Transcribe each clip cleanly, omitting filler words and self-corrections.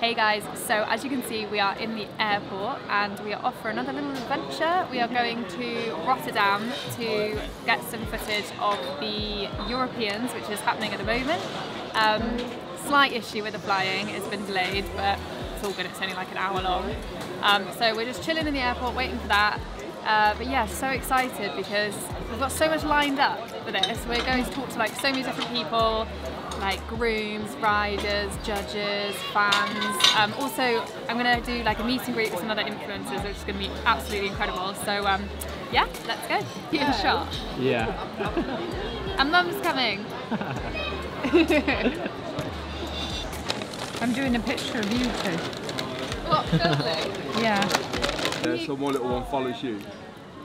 Hey guys, so as you can see we are in the airport and we are off for another little adventure. We are going to Rotterdam to get some footage of the Europeans, which is happening at the moment. Slight issue with the flying, it's been delayed, but it's all good, it's only like an hour long. So we're just chilling in the airport waiting for that. But yeah, so excited because we've got so much lined up for this. We're going to talk to like so many different people, like grooms, riders, judges, fans. Also, I'm going to do like a meet and greet with some other influencers, which is going to be absolutely incredible. So yeah, let's go. You in shot? Yeah. And Mum's coming. I'm doing a picture of you two. What, filming? Yeah. So my little one follows you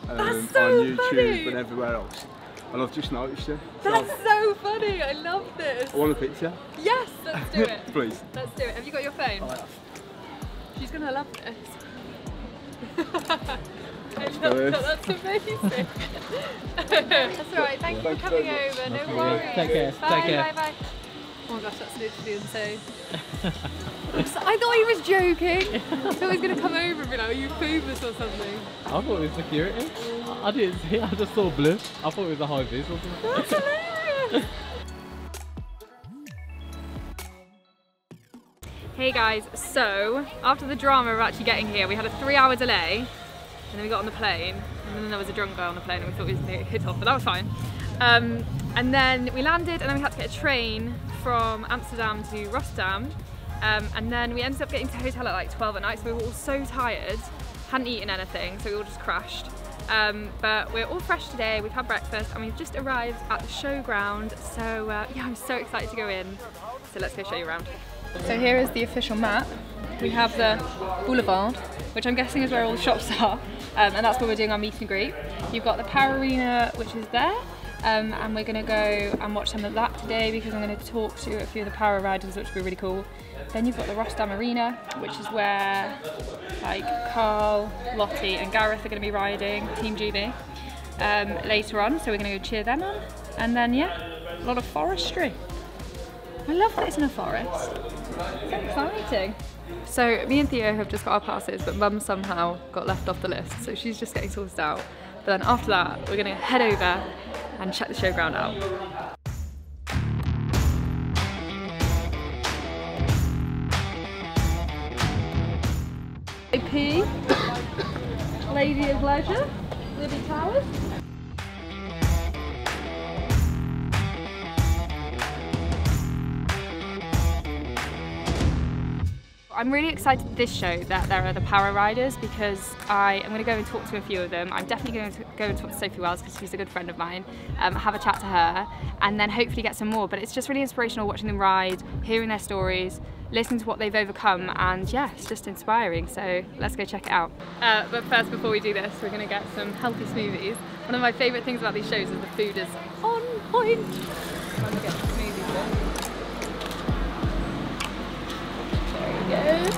That's so on YouTube funny. and everywhere else. And I've just noticed you. That's so funny, I love this. I want a picture. Yes, let's do it. Please. Let's do it. Have you got your phone? I have. She's going to love this. I love good. that, that's amazing. That's alright, thank you for coming over, no worries. Take care. Bye, Take care. bye, bye. Oh my gosh, that's literally insane. I thought he was joking. So he's going to come over and be like, are you famous or something? I thought it was security. I didn't see it, I just saw blue. I thought it was a high vis or something. That's hilarious. Hey guys, so after the drama of actually getting here, we had a 3-hour delay and then we got on the plane and then there was a drunk guy on the plane and we thought we was going to get hit off, but that was fine. And then we landed and then we had to get a train from Amsterdam to Rotterdam, and then we ended up getting to the hotel at like 12 at night, so we were all so tired, hadn't eaten anything, so we all just crashed. But we're all fresh today, we've had breakfast and we've just arrived at the showground, so yeah, I'm so excited to go in, so let's go show you around. So here is the official map. We have the boulevard, which I'm guessing is where all the shops are, and that's where we're doing our meet and greet. You've got the Para Arena, which is there. And we're going to go and watch some of that today because I'm going to talk to a few of the para riders, which will be really cool. Then you've got the Rotterdam Arena, which is where like Carl, Lottie and Gareth are going to be riding, Team GB, later on, so we're going to go cheer them on. And then yeah, a lot of forestry. I love that it's in a forest. It's so exciting. So me and Theo have just got our passes, but Mum somehow got left off the list, so she's just getting sorted out. But then after that, we're going to head over and check the showground out. AP, Lady of Leisure, Olivia Towers. I'm really excited this show that there are the para riders because I am going to go and talk to a few of them. I'm definitely going to go and talk to Sophie Wells because she's a good friend of mine, have a chat to her and then hopefully get some more. But it's just really inspirational watching them ride, hearing their stories, listening to what they've overcome, and yeah, it's just inspiring, so let's go check it out. But first, before we do this, we're going to get some healthy smoothies. One of my favourite things about these shows is the food is on point. I'm going to get the smoothies in. There we go.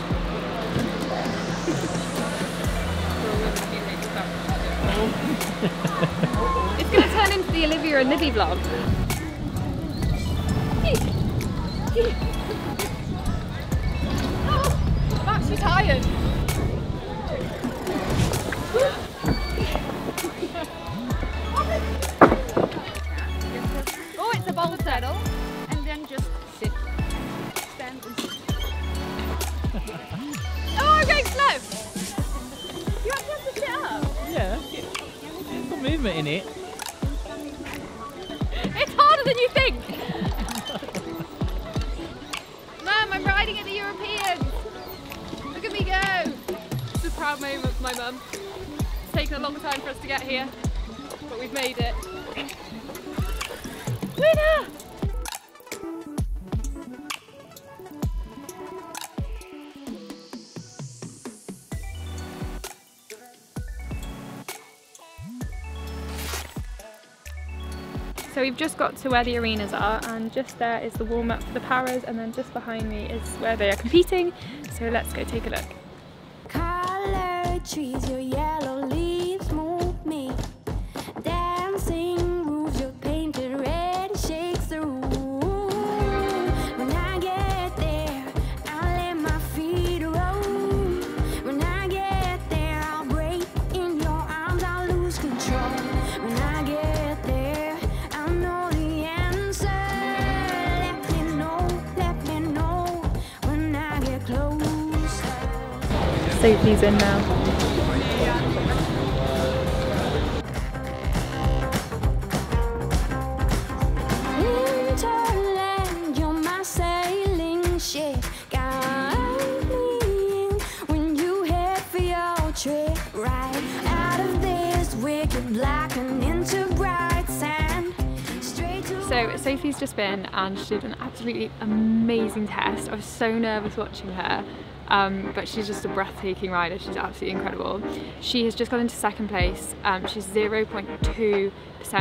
It's going to turn into the Olivia and Libby vlog. I'm actually tired. Oh, it's a bowl saddle. And then just sit. Stand and sit. Oh, I'm going slow. You actually have to sit up. Yeah, it's got movement in it. It's harder than you think. Mum, I'm riding at the Europeans. Look at me go. It's a proud moment for my mum. It's taken a long time for us to get here, but we've made it. Winner! So we've just got to where the arenas are, and just there is the warm-up for the paras, and then just behind me is where they are competing. So let's go take a look. Colored trees, your yellow leaves move me. Dancing roofs, your painted red shakes the room. When I get there, I let my feet Sophie's in now. Winterland, you're my sailing ship. Guide me in when you head for your trip. Right out of this wicked black and into bright sand. Straight to So Sophie's just been and she did an absolutely amazing test. I was so nervous watching her. But she's just a breathtaking rider. She's absolutely incredible. She has just got into second place. She's 0.2%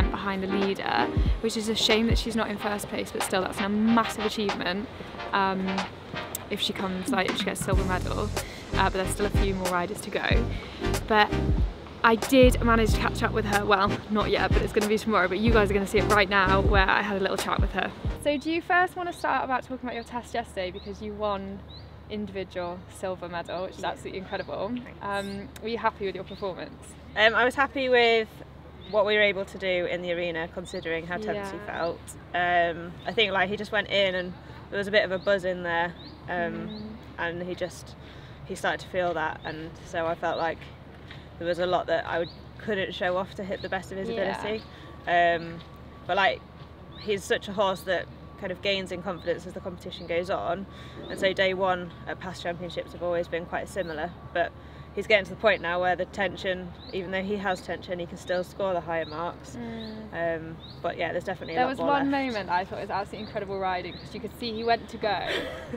behind the leader, which is a shame that she's not in first place, but still that's a massive achievement if she comes, like, if she gets a silver medal. But there's still a few more riders to go. But I did manage to catch up with her. Well, not yet, but it's going to be tomorrow, but you guys are going to see it right now where I had a little chat with her. So do you first want to start about talking about your test yesterday, because you won individual silver medal, which is absolutely incredible. Were you happy with your performance? I was happy with what we were able to do in the arena, considering how tense he felt. I think, like, he just went in and there was a bit of a buzz in there, and he started to feel that, and so I felt like there was a lot that I couldn't show off to hit the best of his ability. But like, he's such a horse that kind of gains in confidence as the competition goes on, and so day one at past championships have always been quite similar, but he's getting to the point now where the tension, even though he has tension, he can still score the higher marks. But yeah, there's definitely a lot more left. There was one moment I thought was absolutely incredible riding, because you could see he went to go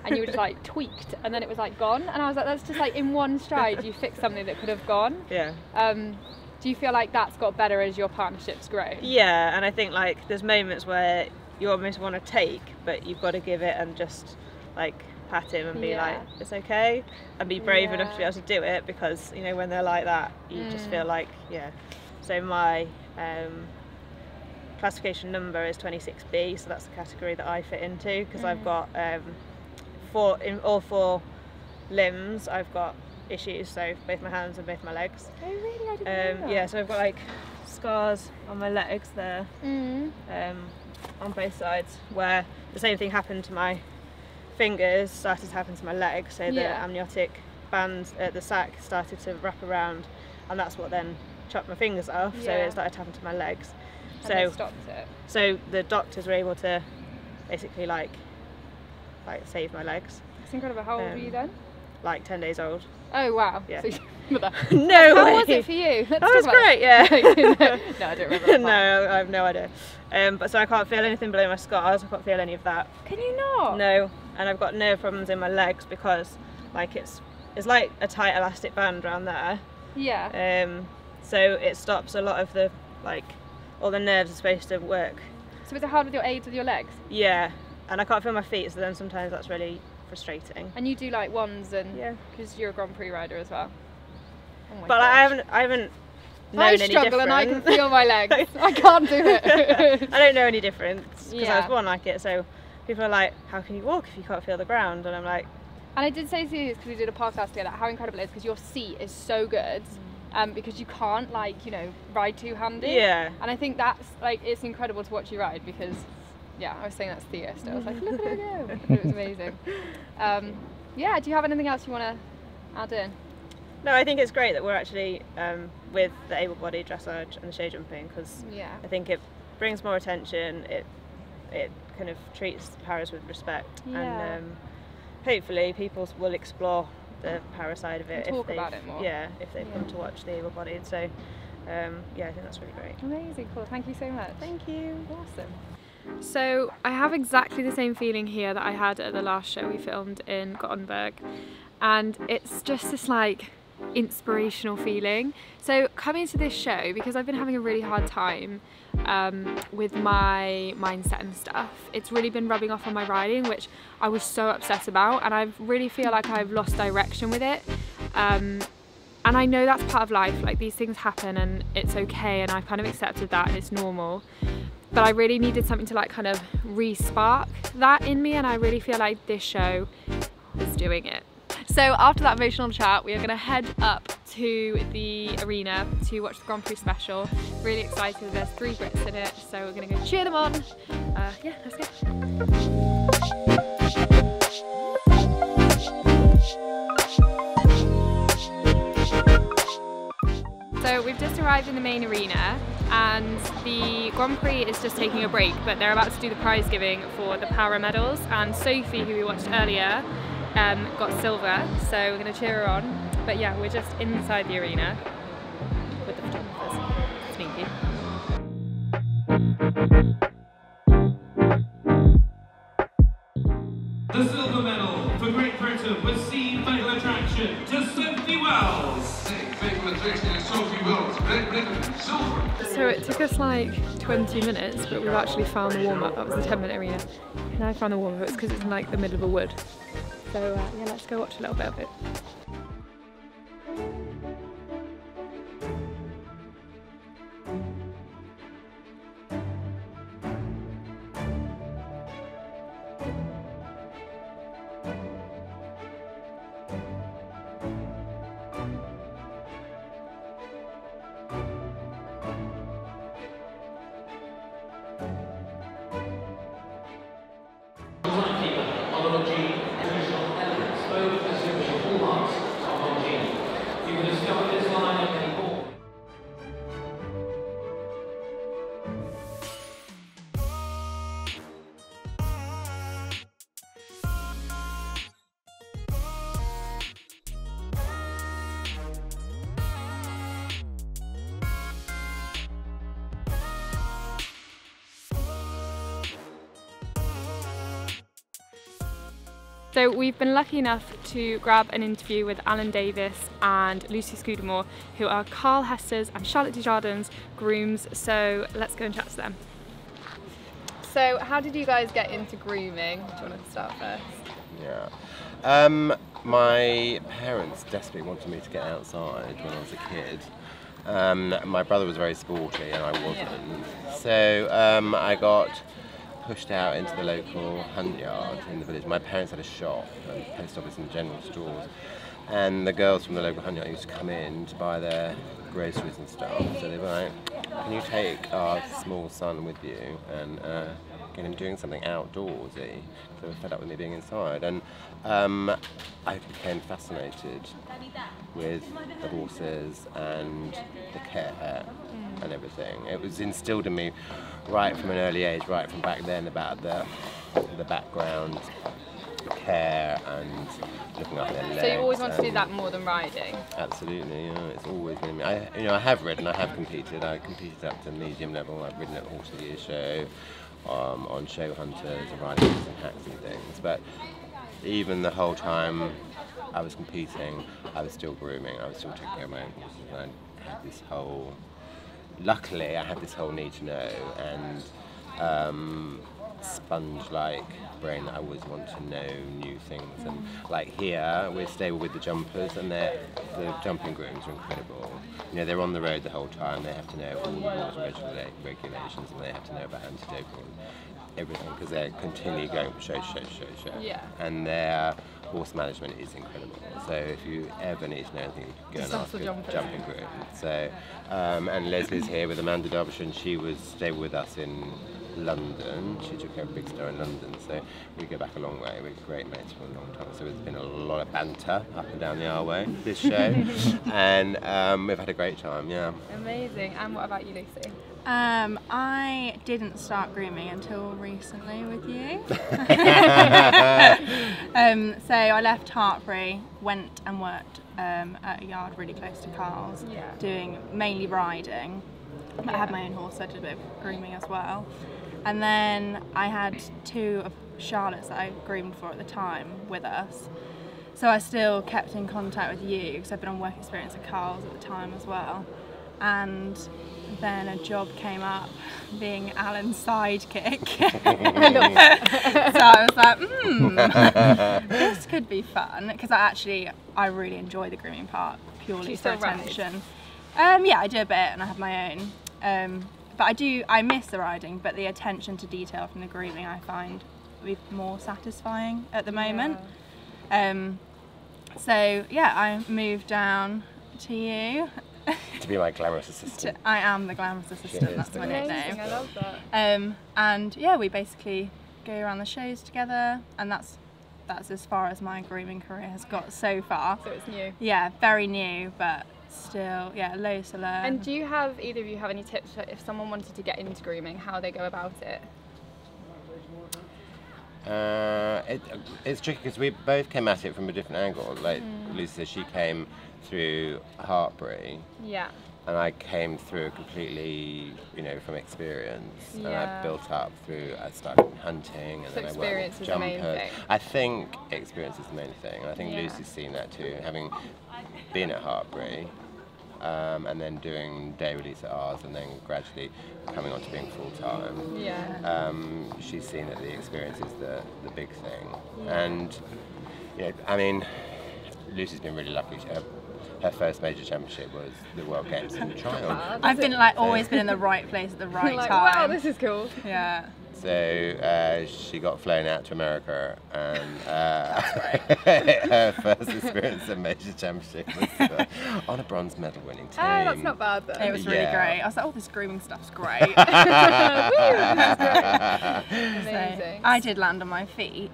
and you were just like tweaked, and then it was like gone, and I was like, that's just like in one stride you fixed something that could have gone. Do you feel like that's got better as your partnership's grown? Yeah, and I think, like, there's moments where you almost want to take, but you've got to give it and just, like, pat him and be like, it's okay, and be brave enough to be able to do it, because, you know, when they're like that, you just feel like, So my classification number is 26B, so that's the category that I fit into, because I've got in all four limbs I've got issues, so both my hands and both my legs. Oh really? I didn't know that. Yeah, so I've got like scars on my legs there, on both sides, where the same thing happened to my fingers started to happen to my legs, so the amniotic band at the sac started to wrap around, and that's what then chopped my fingers off, so it started to happen to my legs. And they stopped it. So the doctors were able to basically like save my legs. It's incredible. How old were you then? Like 10 days old. Oh wow. Yeah. So No How way. was it for you? That was great, yeah. No, I don't remember that. No, I have no idea. But so I can't feel anything below my scars, I can't feel any of that. Can you not? No, and I've got nerve problems in my legs because like it's like a tight elastic band around there. Yeah. So it stops a lot of the, like, all the nerves are supposed to work. So is it hard with your aids with your legs? Yeah, and I can't feel my feet, so then sometimes that's really frustrating. And you do like ones and because you're a Grand Prix rider as well. Oh my but gosh. I haven't known any difference. I struggle and I can feel my legs. I can't do it. I don't know any difference because I Yeah. was born like it. So people are like, "How can you walk if you can't feel the ground?" And I'm like, And I did say to you, because we did a podcast together, how incredible it is because your seat is so good. Because you can't, like, you know, ride two-handed. Yeah. And I think that's, like, it's incredible to watch you ride because, yeah, I was saying that to Theo still. I was like, look at her go. It was amazing. Yeah, do you have anything else you want to add in? No, I think it's great that we're actually with the Able Body Dressage and the show jumping, because I think it brings more attention, it kind of treats paras with respect, and hopefully people will explore the para side of it, talk about it more. Yeah, if they've come to watch the Able Bodied. So yeah, I think that's really great. Amazing, cool. Thank you so much. Thank you. Awesome. So I have exactly the same feeling here that I had at the last show we filmed in Gothenburg, and it's just this like inspirational feeling. So coming to this show, because I've been having a really hard time with my mindset and stuff, it's really been rubbing off on my riding, which I was so upset about, and I really feel like I've lost direction with it. And I know that's part of life, like these things happen and it's okay, and I've kind of accepted that and it's normal. But I really needed something to like kind of re-spark that in me, and I really feel like this show is doing it. So after that emotional chat, we are going to head up to the arena to watch the Grand Prix special. Really excited, there's 3 Brits in it, so we're going to go cheer them on. Yeah, let's go. we've just arrived in the main arena and the Grand Prix is just taking a break, but they're about to do the prize giving for the Para medals, and Sophie, who we watched earlier, got silver, so we're going to cheer her on. But yeah, we're just inside the arena with the photographers. Sneaky. The silver medal for Great Britain was seen fatal attraction to Sophie Wells. Fatal attraction to Sophie Wells, Great Britain, silver. So it took us like 20 minutes, but we've actually found the warm-up. That was the 10-minute arena. Now I found the warm-up. It's because it's in like the middle of a wood. So yeah, let's go watch a little bit of it. So we've been lucky enough to grab an interview with Alan Davis and Lucy Scudamore, who are Carl Hester's and Charlotte Desjardins grooms. So let's go and chat to them. So how did you guys get into grooming? Do you want to start first? Yeah. My parents desperately wanted me to get outside when I was a kid. My brother was very sporty and I wasn't. Yeah. So I got pushed out into the local hunt yard in the village. My parents had a shop and post office and general stores, and the girls from the local hunt yard used to come in to buy their groceries and stuff. So they were like, can you take our small son with you and get him doing something outdoorsy? So they were fed up with me being inside, and I became fascinated with the horses and the care and everything. It was instilled in me right from an early age, right from back then, about the background, care and looking after their legs. So you always want to do that more than riding? Absolutely, yeah, it's always been me. I have ridden, I have competed. I competed up to medium level. I've ridden at Horse of the Year show, on show hunters and riding and hacks and things. But even the whole time I was competing, I was still grooming. I was still taking care of my own horses. And I had this whole, luckily, I had this whole need to know and sponge-like brain that I always want to know new things. And like here, we're stable with the jumpers, and the jumping grooms are incredible. You know, they're on the road the whole time. They have to know all the rules and regulations, and they have to know about anti-doping and everything, because they're continually going show. Yeah. And their horse management is incredible. So if you ever need to know anything, go and ask a jumping groom. So, and Leslie's here with Amanda Derbyshire, and she was stable with us in London. She took care of Big Star in London, so we go back a long way. We're great mates for a long time, so there's been a lot of banter up and down the R-Way this show, and we've had a great time, yeah. Amazing. And what about you, Lucy? I didn't start grooming until recently with you. So I left Hartbury, went and worked at a yard really close to Carl's, doing mainly riding. But I had my own horse, so I did a bit of grooming as well. And then I had two of Charlotte's that I groomed for at the time with us. So I still kept in contact with you, because I've been on work experience at Carl's at the time as well. And then a job came up being Alan's sidekick. So I was like, this could be fun, because I really enjoy the grooming part, purely for attention. Yeah, I do a bit, and I have my own. But I miss the riding, but the attention to detail from the grooming I find more satisfying at the moment. So yeah, I moved down to you. To be my glamorous assistant. I am the glamorous assistant, that's my nickname. I love that. And yeah, we basically go around the shows together, and that's that's as far as my grooming career has got so far. So it's new. Yeah, very new, but still, yeah, loads to learn. And do you have, either of you have any tips for if someone wanted to get into grooming, how they go about it? It's tricky because we both came at it from a different angle. Like Lucy said, she came through Hartbury. Yeah. And I came through completely, you know, from experience. And I built up through, I started hunting, and So then I experience went is the main thing. I think experience is the main thing. And I think Lucy's seen that too, having been at Hartbury, and then doing day release at ours, and then gradually coming on to being full-time. Yeah. She's seen that the experience is the big thing. And, you know, I mean, Lucy's been really lucky. Her first major championship was the World Games in Triumph. I've been like always been in the right place at the right like, time. wow, this is cool. Yeah. So she got flown out to America, and her first experience at major championship was on a bronze medal winning team. Oh, that's not bad then. It was really great. I was like, oh, this grooming stuff's great. Woo, that's great. Amazing. So I did land on my feet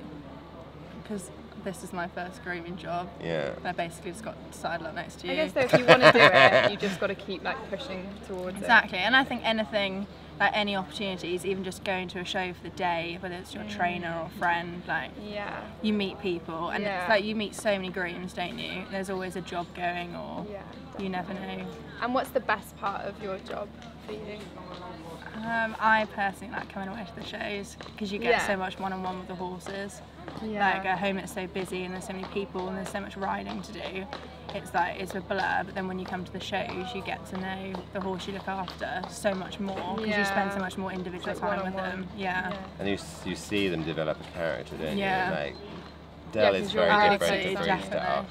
because this is my first grooming job. Yeah. And I basically just got sidelined next to you. I guess though, if you want to do it, you just got to keep like pushing towards it. Exactly, and I think anything, like any opportunities, even just going to a show for the day, whether it's your trainer or friend, like you meet people, and it's like you meet so many grooms, don't you? There's always a job going, or you never know. And what's the best part of your job for you? I personally like coming away to the shows because you get so much one-on-one with the horses. Like at home it's so busy and there's so many people and there's so much riding to do. It's like it's a blur, but then when you come to the shows you get to know the horse you look after so much more because you spend so much more individual time with them. And you see them develop a character, don't you? Like Yeah, Del is 'cause you're very really different to definitely. freestyle.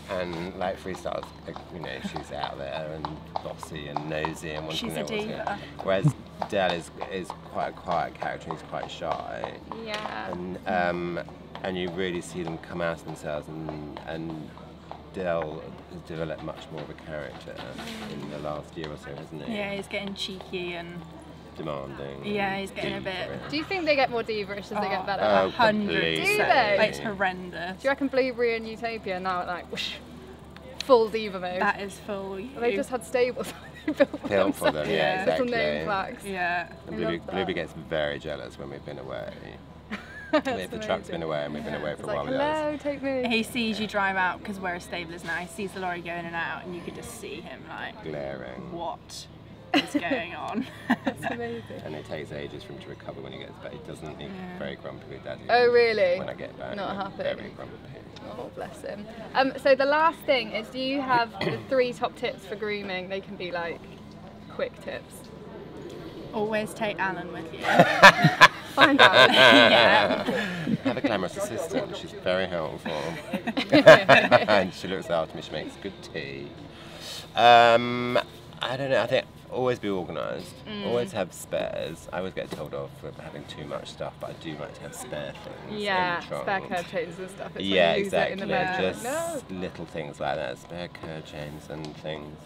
And like freestyle's, you know, she's out there and bossy and nosy and wants to know what's going on. Whereas Del is quite a quiet character and he's quite shy. Yeah. And you really see them come out of themselves, and Del has developed much more of a character in the last year or so, hasn't he? Yeah, he's getting cheeky and demanding. Yeah, he's getting a bit. Do you think they get more diva-ish as they get better? 100%. Do they? It's horrendous. Do you reckon Blueberry and Utopia now like whoosh, full diva mode? That is full. They just had stables built for them. Yeah, exactly. Little name plaques. Yeah. Blueberry gets very jealous when we've been away. If the truck's been away and we've been away for a while with us. Hello, take me. He sees you drive out because where his stable is now. He sees the lorry going in and out, and you could just see him like glaring. What is going on? That's amazing. And it takes ages for him to recover when he gets back. He doesn't. He's very grumpy with Daddy. Oh really? When I get back, not happy. Very grumpy. Oh bless him. So the last thing is, do you have the 3 top tips for grooming? They can be like quick tips. Always take Alan with you. Find out. Have a glamorous assistant. She's very helpful. And she looks after me. She makes good tea. I don't know. I think always be organised. Always have spares. I always get told off for having too much stuff, but I do like to have spare things. Yeah, in the trunk. spare curb chains and stuff. It's yeah, when you lose exactly. It in the bed. Just little things like that. Spare curb chains and things.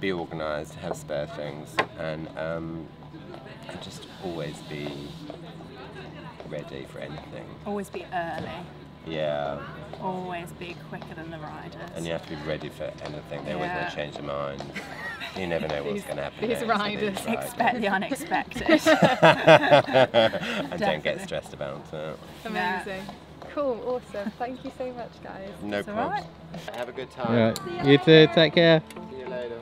Be organised, have spare things, and just always be ready for anything. Always be early. Yeah. Always be quicker than the riders. And you have to be ready for anything. They always want to change their mind. You never know what's going to happen. These riders. Expect the unexpected. And don't get stressed about it. Amazing. Cool, awesome. Thank you so much, guys. No problem. Right. Have a good time. Right. You too, take care. See you later.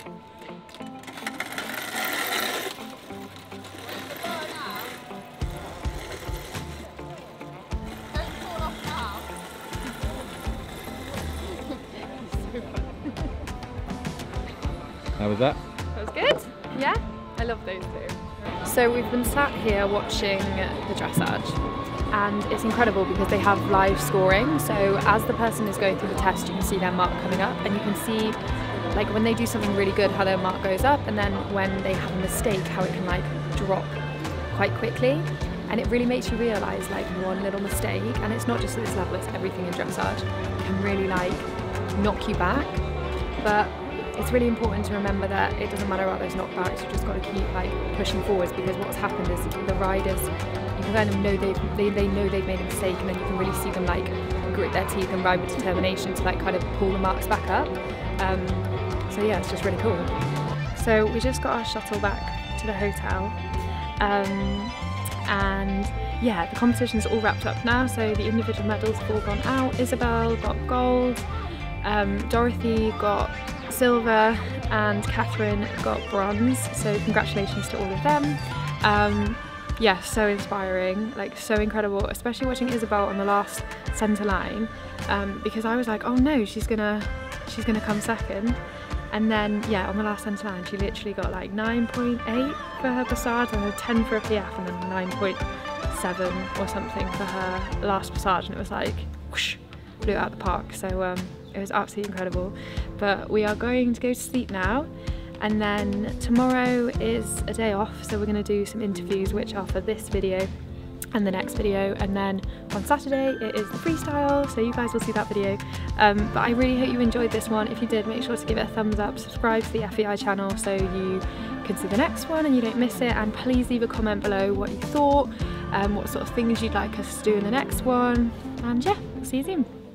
How was that? That was good. Yeah, I love those two. So we've been sat here watching the dressage, and it's incredible because they have live scoring. So as the person is going through the test, you can see their mark coming up, and you can see like when they do something really good how their mark goes up, and then when they have a mistake how it can like drop quite quickly. And it really makes you realise like one little mistake, and it's not just at this level, it's everything in dressage, can really like knock you back. But it's really important to remember that it doesn't matter about those knockbacks, you've just got to keep like pushing forwards, because what's happened is the riders, you can kind of know they know they've made a mistake, and then you can really see them like grit their teeth and ride with determination to like kind of pull the marks back up. So yeah, it's just really cool. So we just got our shuttle back to the hotel, and yeah, the competition's all wrapped up now, so the individual medals have all gone out. Isabel got gold, Dorothy got silver, and Catherine got bronze, so congratulations to all of them. Yeah, so inspiring, like so incredible, especially watching Isabel on the last centre line, because I was like, oh no, she's gonna come second. And then, yeah, on the last centre line, she literally got like 9.8 for her passage, and a 10 for a PF, and then 9.7 or something for her last passage, and it was like, whoosh, blew it out the park. So it was absolutely incredible. But we are going to go to sleep now, and then tomorrow is a day off, so we're going to do some interviews, which are for this video and the next video, and then on Saturday it is the freestyle, so you guys will see that video. But I really hope you enjoyed this one. If you did, make sure to give it a thumbs up, subscribe to the FEI channel so you can see the next one and you don't miss it, and please leave a comment below what you thought, what sort of things you'd like us to do in the next one, and yeah, see you soon.